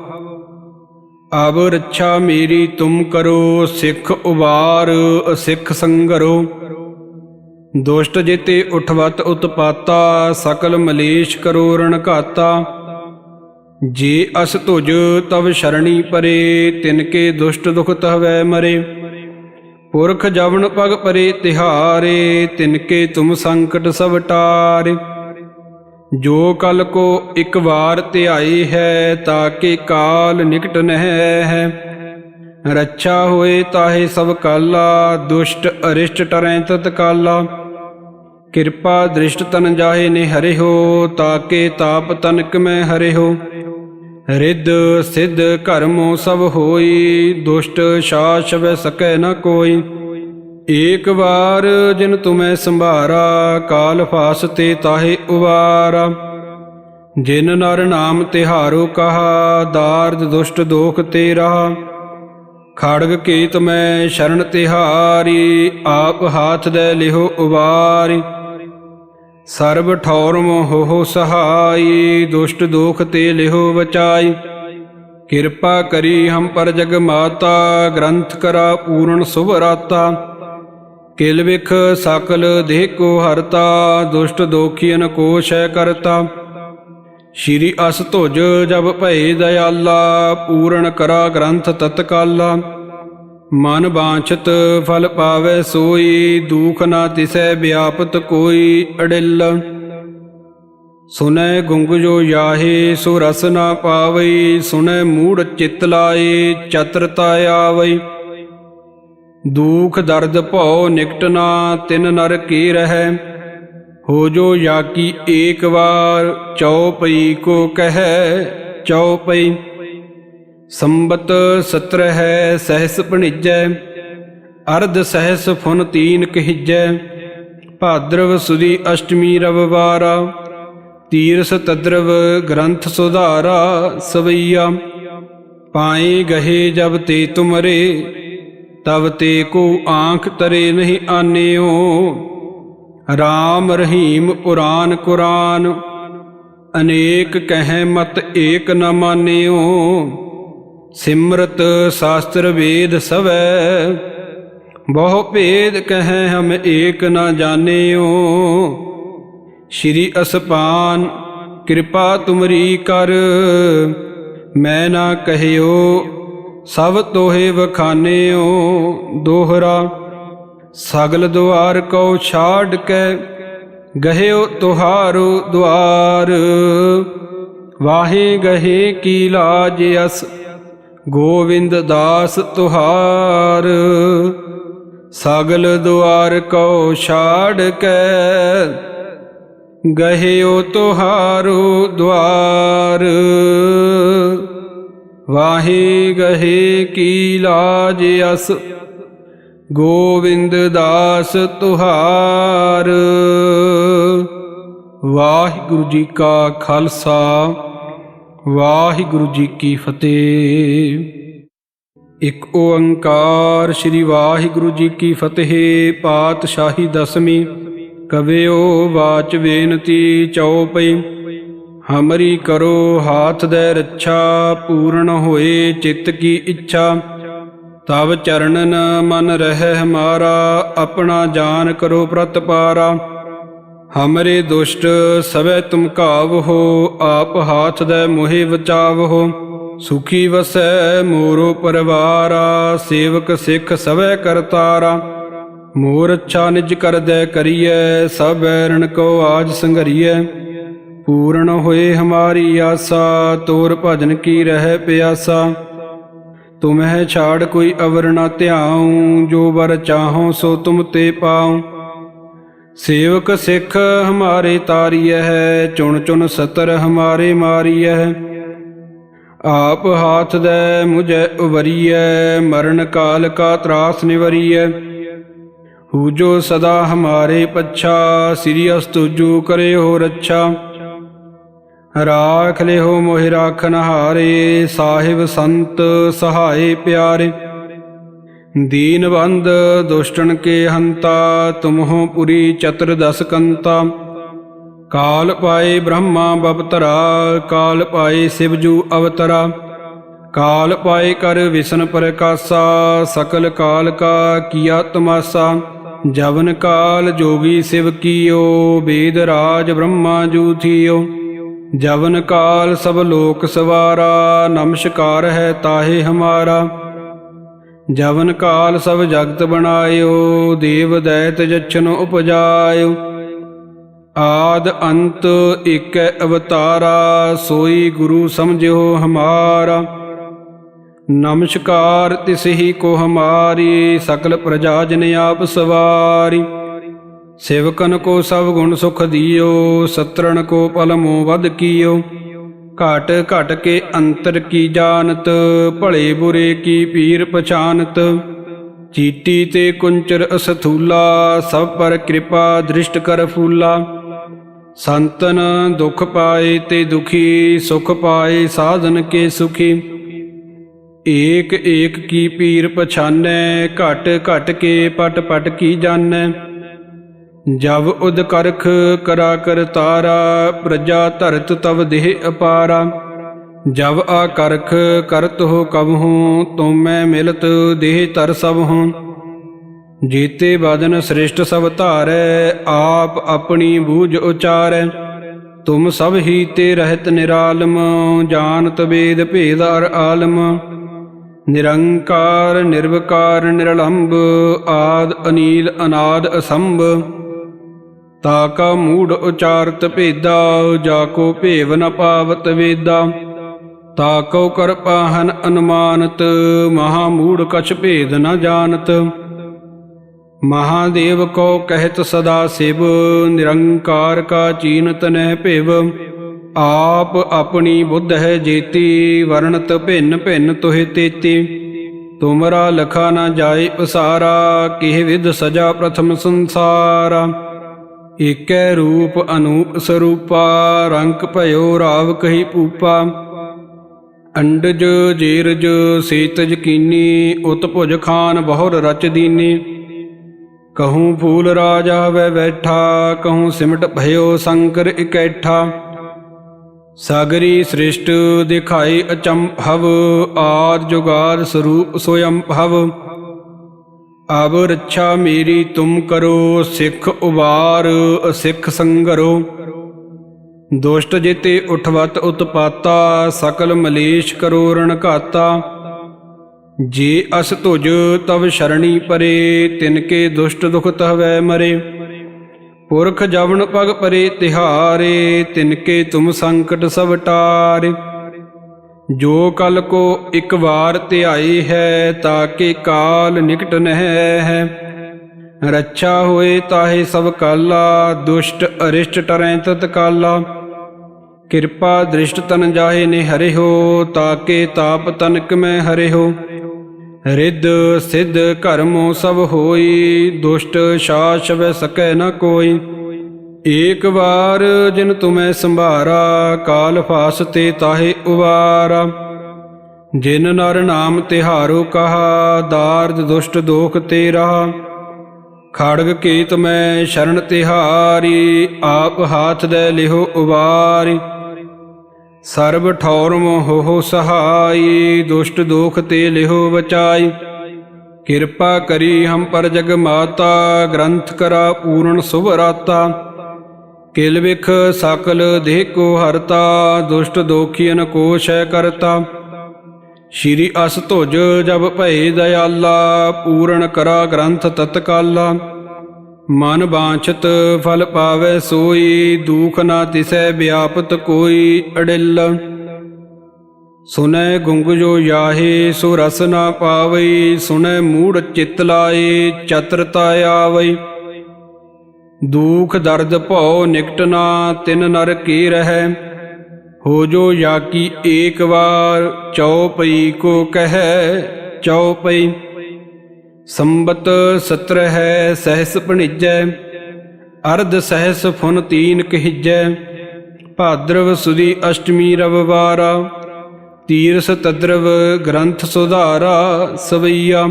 ਅਬ ਰੱਛਾ ਮੇਰੀ ਤੁਮ ਕਰੋ, ਸਿੱਖ ਉਬਾਰ ਅਸਿੱਖ ਸੰਗਰੋ। ਦੁਸ਼ਟ ਜੇਤੇ ਉਠਵਤ ਉਤਪਾਤਾ, ਸਕਲ ਮਲੇਸ਼ ਕਰੋ ਰਣ ਘਾਤਾ। ਜੇ ਅਸ ਤੁਜ ਤਵ ਸ਼ਰਣੀ ਪਰੇ, ਤਿਨਕੇ ਦੁਸ਼ਟ ਦੁਖ ਤਹਵੈ ਮਰੇ। ਪੁਰਖ ਜਵਨ ਪਗ ਪਰੇ ਤਿਹਾਰੇ, ਤਿਨਕੇ ਤੁਮ ਸੰਕਟ ਸਭ ਟਾਰੇ। ਜੋ ਕਲ ਕੋ ਇਕ ਵਾਰ ਧਿਆਈ ਹੈ, ਤਾਕੇ ਕਾਲ ਨਿਕਟ ਨਹਿ ਹੈ। ਰੱਛਾ ਹੋਏ ਤਾਹੇ ਸਭ ਕਾਲਾ, ਦੁਸ਼ਟ ਅਰਿਸ਼ਟ ਟਰੈ ਤਤਕਾਲਾ। ਕਿਰਪਾ ਦ੍ਰਿਸ਼ਟ ਤਨ ਜਾਹੇ ਨੇ ਹਰਿਓ, ਤਾਕੇ ਤਾਪ ਤਨਕ ਮੈਂ ਹਰਿਓ। ਰਿੱਧ ਸਿੱਧ ਕਰਮੋ ਸਭ ਹੋਈ, ਦੁਸ਼ਟ ਸਾਸ ਛਵੈ ਸਕੈ ਨ ਕੋਈ। ਏਕ ਵਾਰ ਜਿਨ ਤੁਮੈ ਸੰਭਾਰਾ, ਕਾਲ ਫਾਸਤੇ ਤਾਹੇ ਉਵਾਰਾ। ਜਿਨ ਨਰ ਨਾਮ ਤਿਹਾਰੋ ਕਹਾ, ਦਾਰਦ ਦੁਸ਼ਟ ਦੋਖ ਤੇ ਰਹਾ। ਖੜਗ ਕੇਤ ਮੈਂ ਸ਼ਰਨ ਤਿਹਾਰੀ, ਆਪ ਹਾਥ ਦੇ ਲਿਹੋ ਉਵਾਰੀ। ਸਰਬ ਠੌਰ ਮੋਹ ਸਹਾਈ, ਦੁਸ਼ਟ ਦੋਖ ਤੇ ਲਿਹੋ ਬਚਾਈ। ਕਿਰਪਾ ਕਰੀ ਹਮ ਪਰ ਜਗ ਮਾਤਾ, ਗ੍ਰੰਥ ਕਰਾ ਪੂਰਨ ਸੁਭ ਰਾਤਾ। ਕਿਲ ਵਿਖ ਸਕਲ ਦੇਹ ਕੋ ਹਰਤਾ, ਦੁਸ਼ਟ ਦੋਖੀਨ ਕੋ ਸ਼ੈ ਕਰਤਾ। ਸ਼੍ਰੀ ਅਸ ਧੁਜ ਜਬ ਭਏ ਦਇਆਲਾ, ਪੂਰਨ ਕਰਾ ਗ੍ਰੰਥ ਤਤਕਾਲਾ। ਮਨ ਬਾਂਛਤ ਫਲ ਪਾਵੈ ਸੋਈ, ਦੂਖ ਨਾ ਤਿਸੈ ਵਿਆਪਤ ਕੋਈ ਅੜਿਲ। ਸੁਨੈ ਗੁੰਗ ਜੋ ਯਾਹੇ, ਸੋ ਰਸ ਨਾ ਪਾਵਈ। ਸੁਨੈ ਮੂੜ ਚਿਤ ਲਾਏ, ਚਤਰਤਾ ਆਵਈ। ਦੁਖ ਦਰਦ ਭਉ ਨਿਕਟ ਨਾ, ਤਿਨ ਨਰ ਕੀ ਰਹੈ। ਹੋ ਜੋ ਯਾਕੀ ਏਕ ਵਾਰ, ਚਉਪਈ ਕੋ ਕਹੈ ਚਉਪਈ। ਸੰਬਤ 17 ਹੈ ਸਹਿਸ ਭਣਿਜੈ, ਅਰਧ ਸਹਿਸ ਫੁਨ ਤੀਨ ਕਹਿਜੈ। ਭਾਦਰਵ ਸੁਦੀ ਅਸ਼ਟਮੀ ਰਵਿਵਾਰਾ, ਤੀਰਸ ਤਦਰਵ ਗ੍ਰੰਥ ਸੁਧਾਰਾ। ਸਵਈਆ ਪਾਏ ਗਹੇ ਜਬ ਤੇ ਤੁਮਰੇ, ਤਬ ਤੇ ਕੋ ਆਂਖ ਤਰੇ ਨਹੀਂ ਆਨਿਓ। ਰਾਮ ਰਹੀਮ ਪੁਰਾਨ ਕੁਰਾਨ, ਅਨੇਕ ਕਹਿ ਮਤ ਏਕ ਨ ਮਾਨਿਓ। ਸਿਮਰਤ ਸ਼ਾਸਤਰ ਵੇਦ ਸਵੈ, ਬਹੁ ਭੇਦ ਕਹਿ ਹਮ ਏਕ ਨ ਜਾਣਿਓ। ਸ਼੍ਰੀ ਅਸਪਾਨ ਕਿਰਪਾ ਤੁਮਰੀ ਕਰ, ਮੈਂ ਨਾ ਕਹਿਓ ਸਭ ਤੋਹੇ ਵਖਾਨਿਓ। ਦੋਹਰਾ ਸਗਲ ਦੁਆਰ ਕਉ ਛਾੜ ਕੇ, ਗਹਿਓ ਤੁਹਾਰੋ ਦੁਆਰ। ਵਾਹੇ ਗਹੇ ਕੀ ਲਾਜ ਅਸ, ਗੋਵਿੰਦ ਦਾਸ ਤੁਹਾਰ। ਸਗਲ ਦੁਆਰ ਕਉ ਛਾੜ ਕੇ, ਗਹਿਓ ਤੁਹਾਰੋ ਦੁਆਰ। ਵਾਹੇ ਗਹੇ ਕੀ ਲਾਜ ਅਸ, ਗੋਵਿੰਦ ਦਾਸ ਤੁਹਾਰ। ਵਾਹਿਗੁਰੂ ਜੀ ਕਾ ਖਾਲਸਾ, ਵਾਹਿਗੁਰੂ ਜੀ ਕੀ ਫਤਿਹ। ਇਕ ਓੰਕਾਰ ਸ੍ਰੀ ਵਾਹਿਗੁਰੂ ਜੀ ਕੀ ਫਤਿਹ। ਪਾਤਸ਼ਾਹੀ ਦਸਵੀਂ। ਕਵਿਓ ਵਾਚ ਬੇਨਤੀ ਚਉਪਈ। ਹਮਰੀ ਕਰੋ ਹਾਥ ਦੇ ਰੱਛਾ, ਪੂਰਨ ਹੋਏ ਚਿੱਤ ਕੀ ਇੱਛਾ। ਤਬ ਚਰਨਨ ਮਨ ਰਹਿ ਹਮਾਰਾ, ਆਪਣਾ ਜਾਨ ਕਰੋ ਪ੍ਰਤਪਾਰਾ। ਹਮਰੇ ਦੁਸ਼ਟ ਸਭੈ ਤੁਮ ਘਾਵਹੋ, ਆਪ ਹਾਥ ਦੇ ਮੋਹਿ ਬਚਾਵਹੋ। ਸੁਖੀ ਵਸੈ ਮੋਰੋ ਪਰਵਾਰਾ, ਸੇਵਕ ਸਿੱਖ ਸਭੈ ਕਰਤਾਰਾ। ਮੋਰ ਅੱਛਾ ਨਿਜ ਕਰਦੈ ਕਰੀਐ, ਸਭ ਬੈਰਣ ਕੋ ਆਜ ਸੰਘਰੀਐ। ਪੂਰਨ ਹੋਏ ਹਮਾਰੀ ਆਸਾ, ਤੋਰ ਭਜਨ ਕੀ ਰਹਿ ਪਿਆਸਾ। ਤੁਮਹਿ ਛਾੜ ਕੋਈ ਅਵਰ ਨ ਧਿਆਉ, ਜੋ ਵਰ ਚਾਹੋ ਸੋ ਤੁਮ ਤੇ ਪਾਉ। ਸੇਵਕ ਸਿੱਖ ਹਮਾਰੇ ਤਾਰੀਐ, ਚੁਣ ਚੁਣ ਸਤਰ ਹਮਾਰੇ ਮਾਰੀਐ। ਆਪ ਹਾਥ ਦੇ ਮੁਝੈ ਉਵਰੀਐ, ਮਰਨ ਕਾਲ ਕਾ ਤਰਾਸ ਨਿਵਰੀਐ। ਹੂ ਜੋ ਸਦਾ ਹਮਾਰੇ ਪੱਛਾ, ਸ੍ਰੀ ਅਸ ਤੁਜੂ ਕਰੇ ਹੋ ਰੱਛਾ। ਰਾਖ ਲਿਹੋ ਮੋਹਿ ਰਾਖਨ ਹਾਰੇ, ਸਾਹਿਬ ਸੰਤ ਸਹਾਏ ਪਿਆਰੇ। ਦੀਨ ਬੰਦ ਦੁਸ਼ਟਨ ਕੇ ਹੰਤਾ, ਤੁਮਹੁ ਪੁਰੀ ਚਤੁਰਦਸ ਕੰਤਾ। ਕਾਲ ਪਾਏ ਬ੍ਰਹਮਾ ਬਪਤਰਾ, ਕਾਲ ਪਾਏ ਸਿਵਜੂ ਅਵਤਰਾ। ਕਾਲ ਪਾਏ ਕਰ ਵਿਸ਼ਨ ਪ੍ਰਕਾਸ਼ਾ, ਸਕਲ ਕਾਲ ਕਾ ਕੀਆ ਤਮਾਸਾ। ਜਵਨ ਕਾਲ ਜੋਗੀ ਸਿਵ ਕੀਓ, ਵੇਦ ਰਾਜ ਬ੍ਰਹਮਾ ਜੂ ਥੀਓ। ਜਵਨ ਕਾਲ ਸਭ ਲੋਕ ਸਵਾਰਾ, ਨਮਸਕਾਰ ਹੈ ਤਾਹੇ ਹਮਾਰਾ। ਜਵਨ ਕਾਲ ਸਭ ਜਗਤ ਬਣਾਇਓ, ਦੇਵ ਦੈਤ ਜਛਨ ਉਪਜਾਇਓ। ਆਦ ਅੰਤ ਏਕੈ ਅਵਤਾਰਾ, ਸੋਈ ਗੁਰੂ ਸਮਝਿਓ ਹਮਾਰਾ। ਨਮਸਕਾਰ ਤਿਸ ਹੀ ਕੋ ਹਮਾਰੀ, ਸਕਲ ਪ੍ਰਜਾ ਜਨ ਆਪ ਸਵਾਰੀ। सेवकन को सब गुण सुख दियो, सत्रन को पल मोह वध कियो। घट घट के अंतर की जानत, भले बुरे की पीर पछानत। चीटी ते कुंचर असथूला, सब पर कृपा दृष्ट कर फूला। संतन दुख पाए ते दुखी, सुख पाए साधन के सुखी। एक एक की पीर पछानै, घट घट के पट पट की जानै। जब उद करख करा कर तारा, प्रजा धरत तब देह अपारा। जब आकरख करत हो कबहूँ, तुम मैं मिलत देह तर सब हूँ। जीते बदन श्रेष्ठ सब धारै, आप अपनी बूझ उचारै। तुम सब ही ते रहत निरालम, जानत वेद भेद अर आलम। निरंकार निर्विकार निरलंब, आद अनील अनाद असंभ। ताका मूढ़ उचारत भेदा, जाको भेव न पावत वेदा। ताको कर पाहन अनुमानत, महामूढ़ कछ भेद न जानत। महादेव को कहत सदा शिव, निरंकार का चीनत नह पिव। आप अपनी बुद्ध है जेती, वर्णत भिन्न भिन्न तुहि तेती। तुमरा लखा न जाय उसारा, किह विध सजा प्रथम संसारा। एकै रूप अनूप स्वरूपा, रंक भयो राव कही पूपा। अंडज जेरज सेतज कीनी, उत भुज खान बहुर रच दीनी। कहूँ फूल राजा वै बैठा, कहूँ सिमट भयो शंकर इकैठा। सागरी सृष्ट दिखाई अचंभव, आद जुगाद स्वरूप स्वयं भव। अब रक्षा मेरी तुम करो, सिख उबार असिख संगरो। दुष्ट जेते उठवत उत्पाता, सकल मलेश करो रण घाता। जे अस तुझ तब शरणी परे, तिनके दुष्ट दुख तहवै मरे। पुरख जवन पग परे तिहारे, तिनके तुम संकट सब टारे। जो कल को एक बार त्याई है, ताके काल निकट नह है। रक्षा होए ताहे सब काला, दुष्ट अरिष्ट टरै तत्काला। कृपा दृष्ट तन जाहे ने हरे हो, ताके ताप तनक में हरे हो। रिद्ध सिद्ध कर्मो सब होई, दुष्ट शास वै सकै न कोई। एक बार जिन तुम्हें संभारा, काल फास ते ताहे उबारा। जिन नर नाम तिहारो कहा, दार्द दुष्ट दोख ते रहा। खड़ग केत में शरण तिहारी, आप हाथ दे लिहो उबारी। सर्व ठौर मोह सहाई, दुष्ट दोख ते लिहो बचाई। कृपा करी हम पर जग माता, ग्रंथ करा पूर्ण शुभ राता। किल विख सकल देह को हरता, दुष्ट दोखियन को शय करता। श्री अस तुझ जब भय दयाला, पूर्ण करा ग्रंथ तत्काला। मन बांछत फल पावै सोई, दुख ना तिसै व्यापत कोई अडिल। सुनै गुंग जो याहे, सो रस ना पावई। सुनै मूढ़ चित लाए, चतुरता आवई। दुख दर्द भौ निकट ना, तिन नर के रहै। हो जो याकी एक बार, चौपई को कहै चौपई। संबत सत्र है सहस भणिजै, अर्ध सहस फुन तीन कहिजै। भाद्रव सुदी अष्टमी रविवारा, तीरस तद्रव ग्रंथ सुधारा। सवैया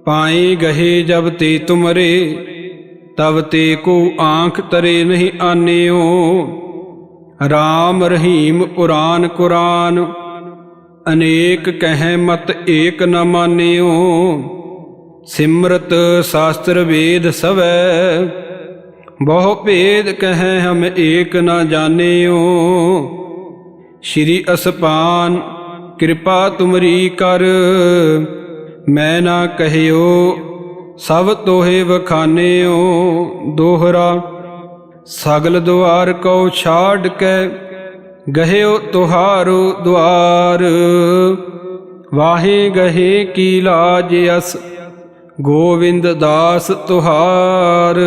पाए गहे जब ते तुमरे, तब ते को आँख तरे नहीं आन्यो। राम रहीम पुराण कुरान, अनेक कहें मत एक न मान्यो। सिमरत शास्त्र वेद सवै, बहु भेद कहें हम एक न जान्यो। श्री असपान कृपा तुमरी कर, मैं ना कहियो सब तोहे वखान्यो। दोहरा सगल द्वार को छाड़ के, गहियो तुहारो द्वार। वाहे गहे की लाज अस, ਗੋਵਿੰਦ ਦਾਸ ਤੁਹਾਰ।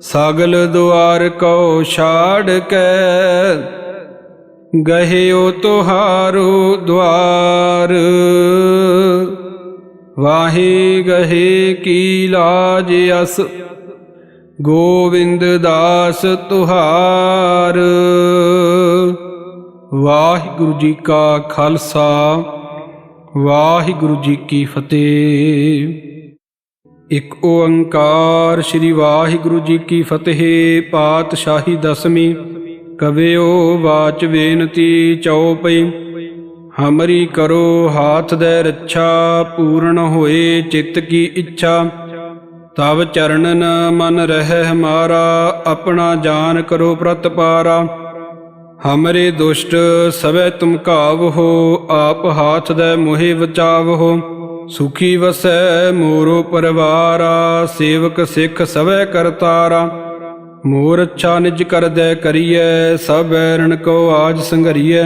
ਸਗਲ ਦੁਆਰ ਕਉ ਛਾੜ ਕੈ ਗਹਿਓ ਤੁਹਾਰੋ ਦੁਆਰ। ਵਾਹੇ ਗਹੇ ਕੀ ਲਾਜ ਅਸ ਗੋਵਿੰਦ ਦਾਸ ਤੁਹਾਰ। ਵਾਹਿਗੁਰੂ ਜੀ ਕਾ ਖਾਲਸਾ, ਵਾਹਿਗੁਰੂ ਜੀ ਕੀ ਫਤਿਹ। ਇੱਕ ਓੰਕਾਰ ਸ੍ਰੀ ਵਾਹਿਗੁਰੂ ਜੀ ਕੀ ਫਤਿਹ। ਪਾਤਸ਼ਾਹੀ ਦਸਵੀਂ। ਕਵਿਓ ਵਾਚ ਬੇਨਤੀ ਚਉਪਈ। ਹਮਰੀ ਕਰੋ ਹਾਥ ਦੇ ਰੱਛਾ, ਪੂਰਨ ਹੋਏ ਚਿੱਤ ਕੀ ਇੱਛਾ। ਤਬ ਚਰਨਨ ਮਨ ਰਹਿ ਹਮਾਰਾ, ਆਪਣਾ ਜਾਨ ਕਰੋ ਪ੍ਰਤਪਾਰਾ। ਹਮਰੇ ਦੁਸ਼ਟ ਸਭੈ ਤੁਮ ਕਾਵਹੋ, ਆਪ ਹਾਥ ਦੇ ਮੋਹਿ ਬਚਾਵਹੋ। ਸੁਖੀ ਵਸੈ ਮੋਰੋ ਪਰਵਾਰਾ, ਸੇਵਕ ਸਿੱਖ ਸਭੈ ਕਰਤਾਰਾ। ਮੋਰ ਅੱਛਾ ਨਿਜ ਕਰਦੈ ਕਰੀਐ, ਸਭ ਬੈਰਣ ਕੋ ਆਜ ਸੰਘਰੀਐ।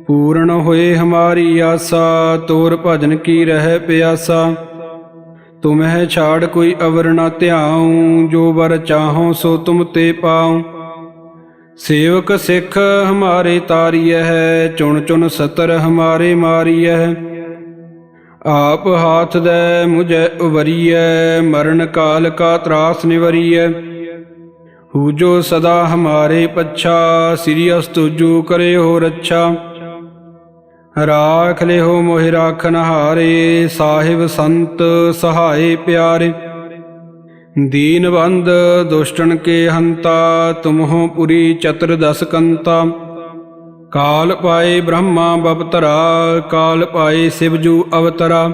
ਪੂਰਨ ਹੋਏ ਹਮਾਰੀ ਆਸਾ, ਤੋਰ ਭਜਨ ਕੀ ਰਹਿ ਪਿਆਸਾ। ਤੁਮਹਿ ਛਾੜ ਕੋਈ ਅਵਰ ਨਾ ਧਿਆਉ, ਜੋ ਵਰ ਚਾਹੋ ਸੋ ਤੁਮ ਤੇ ਪਾਉ। ਸੇਵਕ ਸਿੱਖ ਹਮਾਰੇ ਤਾਰੀਐ ਹੈ, ਚੁਣ ਚੁਣ ਸਤਰ ਹਮਾਰੇ ਮਾਰੀਐ। ਆਪ ਹਾਥ ਦੇ ਮੁਝੈ ਉਵਰੀਐ, ਮਰਨ ਕਾਲ ਕਾ ਤਰਾਸ ਨਿਵਰੀਐ। ਹੂਜੋ ਸਦਾ ਹਮਾਰੇ ਪੱਛਾ, ਸ੍ਰੀ ਅਸਤੁਜੂ ਕਰਿਓ ਰੱਛਾ। ਰਾਖ ਲਿਓ ਮੋਹਿ ਰਾਖਨ ਹਾਰੇ, ਸਾਹਿਬ ਸੰਤ ਸਹਾਏ ਪਿਆਰੇ। ਦੀਨਬੰਧ ਦੁਸ਼ਟਨ ਕੇ ਹੰਤਾ, ਤੁਮਹੁ ਪੁਰੀ ਚਤੁਰਦਸ ਕੰਤਾ। ਕਾਲ ਪਾਏ ਬ੍ਰਹਮਾ ਬਪਤਰਾ, ਕਾਲ ਪਾਏ ਸਿਵਜੂ ਅਵਤਰਾ।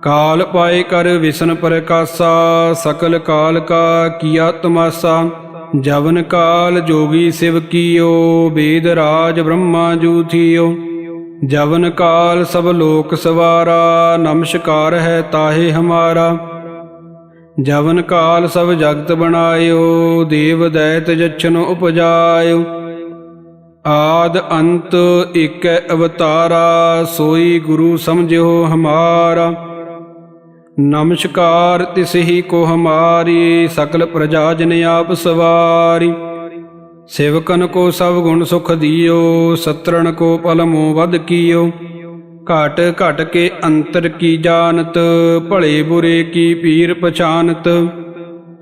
ਕਾਲ ਪਾਏ ਕਰ ਵਿਸ਼ਨ ਪ੍ਰਕਾਸ਼ਾ, ਸਕਲ ਕਾਲ ਕਾ ਕੀਆ ਤਮਾਸਾ। ਜਵਨ ਕਾਲ ਜੋਗੀ ਸਿਵ ਕੀਓ, ਵੇਦ ਰਾਜ ਬ੍ਰਹਮਾ ਜੂ ਥੀਓ। ਜਵਨ ਕਾਲ ਸਭ ਲੋਕ ਸਵਾਰਾ, ਨਮਸਕਾਰ ਹੈ ਤਾਹੇ ਹਮਾਰਾ। ਜਵਨ ਕਾਲ ਸਭ ਜਗਤ ਬਣਾਇਓ, ਦੇਵ ਦੈਤ ਜਛਨ ਉਪਜਾਇਓ। ਆਦ ਅੰਤ ਏਕੈ ਅਵਤਾਰਾ, ਸੋਈ ਗੁਰੂ ਸਮਝਿਓ ਹਮਾਰਾ। ਨਮਸਕਾਰ ਤਿਸ ਹੀ ਕੋ ਹਮਾਰੀ, ਸਕਲ ਪ੍ਰਜਾ ਜਨ ਆਪ ਸਵਾਰੀ। ਸੇਵਕਨ ਕੋ ਸਭ ਗੁਣ ਸੁਖ ਦਿਓ, ਸਤਰਨ ਕੋ ਪਲ ਮੋਹ ਵਧ ਕੀਓ। ਘਟ ਘਟ ਕੇ ਅੰਤਰ ਕੀ ਜਾਨਤ, ਭਲੇ ਬੁਰੇ ਕੀ ਪੀਰ ਪਛਾਨਤ।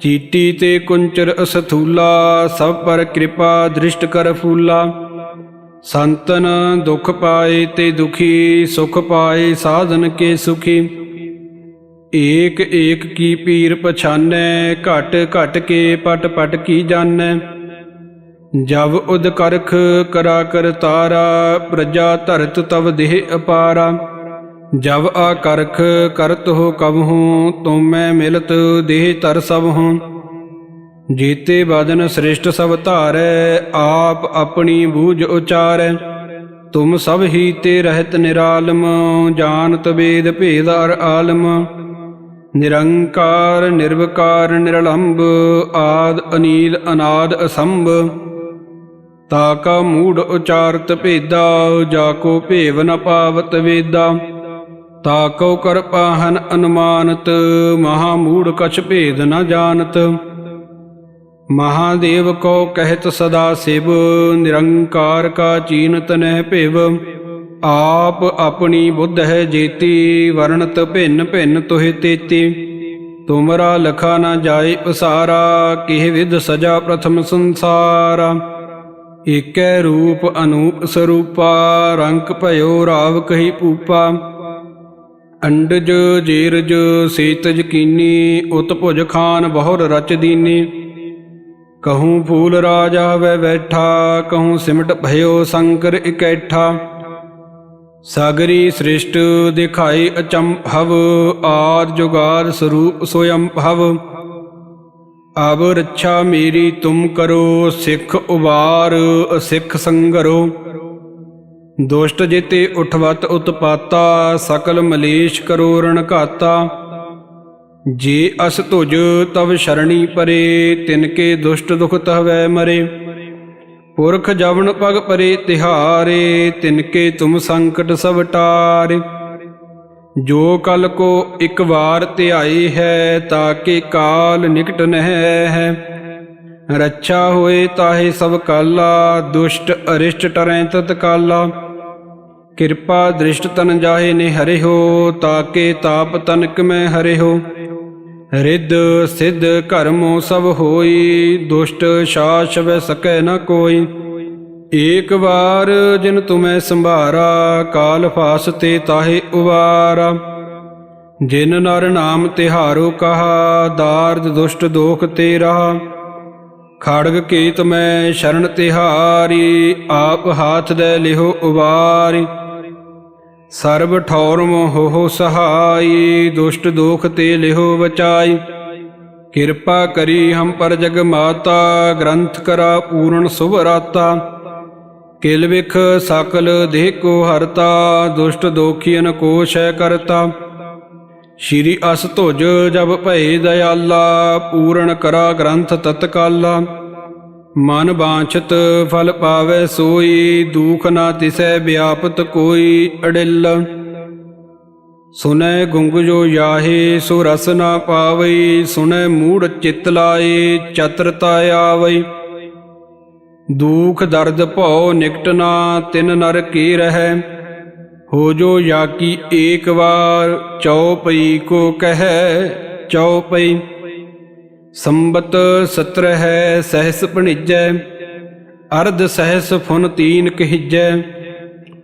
ਚੀਟੀ ਤੇ ਕੁੰਚਰ ਅਸਥੂਲਾ, ਸਭ ਪਰ ਕਿਰਪਾ ਦ੍ਰਿਸ਼ਟ ਕਰ ਫੂਲਾ। ਸੰਤਨ ਦੁਖ ਪਾਏ ਤੇ ਦੁਖੀ, ਸੁਖ ਪਾਏ ਸਾਧਨ ਕੇ ਸੁਖੀ। ਏਕ ਏਕ ਕੀ ਪੀਰ ਪਛਾਨੈ, ਘਟ ਘਟ ਕੇ ਪਟ ਪਟ ਕੀ ਜਾਣੈ। ਜਬ ਉਦ ਕਰਖ ਕਰਾ ਕਰ ਤਾਰਾ, ਪ੍ਰਜਾ ਧਰਤ ਤਵ ਦੇਹ ਅਪਾਰਾ। ਜਬ ਆ ਕਰਖ ਕਰਤ ਹੋ ਕਬਹੂੰ, ਤੁਮੈ ਮਿਲਤ ਦੇਹ ਧਰ ਸਭ ਹੂੰ। ਜੀਤੇ ਬਾਦਨ ਸ੍ਰਿਸ਼ਟ ਸਭ ਧਾਰੈ, ਆਪ ਆਪਣੀ ਬੂਝ ਉਚਾਰੈ। ਤੁਮ ਸਭ ਹੀ ਤੇ ਰਹਿਤ ਨਿਰਾਲਮ, ਜਾਨਤ ਵੇਦ ਭੇਦ ਅਰ ਆਲਮ। ਨਿਰੰਕਾਰ ਨਿਰਵਕਾਰ ਨਿਰਲੰਭ, ਆਦ ਅਨੀਲ ਅਨਾਦ ਅਸੰਭ। ਤਾ ਕਾ ਮੂੜ ਉਚਾਰਤ ਭੇਦਾ, ਜਾ ਕੋ ਭੇਵ ਨ ਪਾਵਤ ਵੇਦਾ। ਤਾ ਕਉ ਕਰ ਪਾਹਨ ਅਨੁਮਾਨਤ, ਮਹਾ ਮੂੜ ਕਛ ਭੇਦ ਨ ਜਾਣਤ। ਮਹਾਦੇਵ ਕੋ ਕਹਿਤ ਸਦਾ ਸਿਵ, ਨਿਰੰਕਾਰ ਕਾ ਚੀਨਤ ਨਹਿ ਭਿਵ। ਆਪ ਆਪਣੀ ਬੁੱਧ ਹੈ ਜੇਤੀ, ਵਰਣਤ ਭਿੰਨ ਭਿੰਨ ਤੋਹਿ ਤੇਤੀ। ਤੁਮਰਾ ਲਖਾ ਨ ਜਾਏ ਪਸਾਰਾ, ਕਿਹ ਵਿਧ ਸਜਾ ਪ੍ਰਥਮ ਸੰਸਾਰਾ। ਏਕੈ ਰੂਪ ਅਨੂਪ ਸਰੂਪਾ, ਰੰਕ ਭਇਓ ਰਾਵ ਕਹੀ ਪੂਪਾ। ਅੰਡਜ ਜੀਰਜ ਸੀਤਜ ਕੀਨੀ, ਉਤ ਭੁਜ ਖਾਨ ਬਹੁਰ ਰਚ ਦੀਨੀ। ਕਹੂੰ ਫੂਲ ਰਾਜਾ ਵੈ ਬੈਠਾ, ਕਹੂੰ ਸਿਮਟ ਭਇਓ ਸ਼ੰਕਰ ਇਕੈਠਾ। ਸਾਗਰੀ ਸ੍ਰਿਸ਼ਟ ਦਿਖਾਈ ਅਚੰਭਵ, ਆਦ ਜੁਗਾਦ ਸਰੂਪ ਸੋਯੰਭਵ। ਅਬ ਰੱਛਾ ਮੇਰੀ ਤੁਮ ਕਰੋ, ਸਿੱਖ ਉਬਾਰ ਅਸਿੱਖ ਸੰਗਰੋ। ਦੁਸ਼ਟ ਜਿਤੇ ਉਠਵਤ ਉਤਪਾਤਾ, ਸਕਲ ਮਲੇਸ਼ ਕਰੋ ਰਣ ਘਾਤਾ। ਜੇ ਅਸ ਤੁਜ ਤਵ ਸ਼ਰਣੀ ਪਰੇ, ਤਿਨਕੇ ਦੁਸ਼ਟ ਦੁਖ ਤਹਵੈ ਮਰੇ। ਪੁਰਖ ਜਵਨ ਪਗ ਪਰੇ ਤਿਹਾਰੇ, ਤਿਨਕੇ ਤੁਮ ਸੰਕਟ ਸਭ ਟਾਰੇ। ਜੋ ਕਲ ਕੋ ਇੱਕ ਵਾਰ ਧਿਆਈ ਹੈ, ਤਾਕੇ ਕਾਲ ਨਿਕਟ ਨਹਿ ਹੈ। ਰੱਛਾ ਹੋਏ ਤਾਹੇ ਸਭ ਕਾਲਾ, ਦੁਸ਼ਟ ਅਰਿਸ਼ਟ ਟਰੈ ਤਤ ਕਾਲਾ। ਕਿਰਪਾ ਦ੍ਰਿਸ਼ਟ ਤਨ ਜਾਹੇ ਨੇ ਹਰਿਓ, ਤਾਕੇ ਤਾਪ ਤਨਕ ਮੈਂ ਹਰਿਓ। ਰਿੱਧ ਸਿੱਧ ਕਰਮੋ ਸਭ ਹੋਈ, ਦੁਸ਼ਟ ਸ਼ਾਸ ਵੈ ਸਕੈ ਨ ਕੋਈ। ਏਕ ਵਾਰ ਜਿਨ ਤੁਮੈ ਸੰਭਾਰਾ, ਕਾਲ ਫਾਸ ਤੇ ਤਾਹੇ ਉਵਾਰਾ। ਜਿਨ ਨਰ ਨਾਮ ਤਿਹਾਰੋ ਕਹਾ, ਦਾਰਦ ਦੁਸ਼ਟ ਦੋਖ ਤੇ ਰਹਾ। ਖੜਗ ਕੇਤ ਮੈਂ ਸ਼ਰਨ ਤਿਹਾਰੀ, ਆਪ ਹਾਥ ਦੇ ਲਿਹੋ ਉਵਾਰੀ। ਸਰਬ ਠੌਰ ਮੋਹ ਸਹਾਈ, ਦੁਸ਼ਟ ਦੋਖ ਤੇ ਲਿਹੋ ਬਚਾਈ। ਕਿਰਪਾ ਕਰੀ ਹਮ ਪਰ ਜਗ ਮਾਤਾ, ਗ੍ਰੰਥ ਕਰਾ ਪੂਰਨ ਸੁਭ ਰਾਤਾ। ਕਿਲ ਵਿਖ ਸਕਲ ਦੇਹ ਕੋ ਹਰਤਾ, ਦੁਸ਼ਟ ਦੋਖੀਨ ਕੋ ਸ਼ੈ ਕਰਤਾ। ਸ਼੍ਰੀ ਅਸ ਧੁਜ ਜਬ ਭਏ ਦਇਆਲਾ, ਪੂਰਨ ਕਰਾ ਗ੍ਰੰਥ ਤਤਕਾਲਾ। ਮਨ ਬਾਂਛਤ ਫਲ ਪਾਵੈ ਸੋਈ, ਦੂਖ ਨਾ ਤਿਸੈ ਵਿਆਪਤ ਕੋਈ ਅੜਿਲ। ਸੁਨੈ ਗੁੰਗ ਜੋ ਯਾਹੇ, ਸੋ ਰਸ ਨਾ ਪਾਵਈ। ਸੁਨੈ ਮੂੜ ਚਿਤ ਲਾਏ, ਚਤਰਤਾ ਆਵਈ। ਦੁਖ ਦਰਦ ਭਉ ਨਿਕਟ ਨਾ, ਤਿਨ ਨਰ ਕੀ ਰਹੈ। ਹੋ ਜੋ ਜਾਕੀ ਏਕ ਵਾਰ, ਚਉਪਈ ਕੋ ਕਹੈ ਚਉਪਈ। ਸੰਬਤ ਸਤਰ ਹੈ ਸਹਿਸ ਭਣਿਜੈ, ਅਰਧ ਸਹਿਸ ਫੁਨ ਤੀਨ ਕਹਿਜੈ।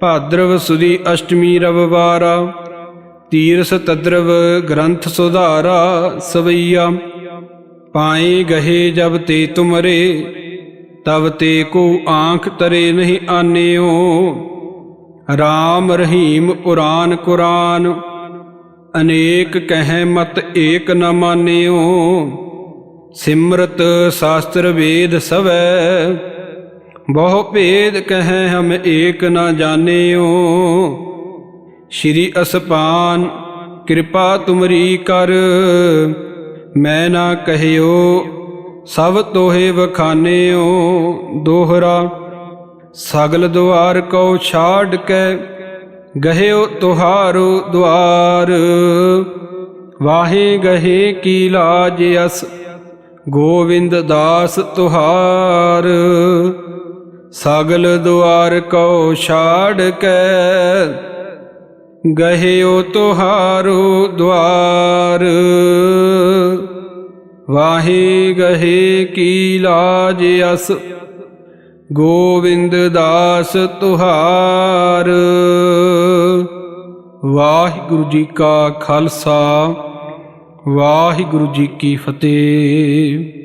ਭਾਦਰਵ ਸੁਦੀ ਅਸ਼ਟਮੀ ਰਵਿਵਾਰਾ, ਤੀਰਸ ਤਦਰਵ ਗ੍ਰੰਥ ਸੁਧਾਰਾ। ਸਵਈਆ ਪਾਏ ਗਹੇ ਜਬ ਤੇ ਤੁਮਰੇ, ਤਬ ਤੇ ਕੋ ਆਂਖ ਤਰੇ ਨਹੀਂ ਆਨਿਓ। ਰਾਮ ਰਹੀਮ ਪੁਰਾਨ ਕੁਰਾਨ, ਅਨੇਕ ਕਹਿ ਮਤ ਏਕ ਨ ਮਾਨਿਓ। ਸਿਮਰਤ ਸ਼ਾਸਤਰ ਵੇਦ ਸਵੈ, ਬਹੁ ਭੇਦ ਕਹਿ ਹਮ ਏਕ ਨ ਜਾਣਿਓ। ਸ਼੍ਰੀ ਅਸਪਾਨ ਕਿਰਪਾ ਤੁਮਰੀ ਕਰ, ਮੈਂ ਨਾ ਕਹਿਓ ਸਭ ਤੋਹੇ ਵਖਾਨਿਓ। ਦੋਹਰਾ ਸਗਲ ਦੁਆਰ ਕਉ ਛਾੜ ਕੇ, ਗਹਿਓ ਤੁਹਾਰੋ ਦੁਆਰ। ਵਾਹੇ ਗਹੇ ਕੀ ਲਾਜ ਅਸ, ਗੋਵਿੰਦ ਦਾਸ ਤੁਹਾਰ। ਸਗਲ ਦੁਆਰ ਕਉ ਛਾੜ ਕੇ, ਗਹਿਓ ਤੁਹਾਰੋ ਦੁਆਰ। ਵਾਹੇ ਗਹੇ ਕੀ ਲਾਜ ਅਸ, ਗੋਵਿੰਦ ਦਾਸ ਤੁਹਾਰ। ਵਾਹਿਗੁਰੂ ਜੀ ਕਾ ਖਾਲਸਾ, ਵਾਹਿਗੁਰੂ ਜੀ ਕੀ ਫਤਿਹ।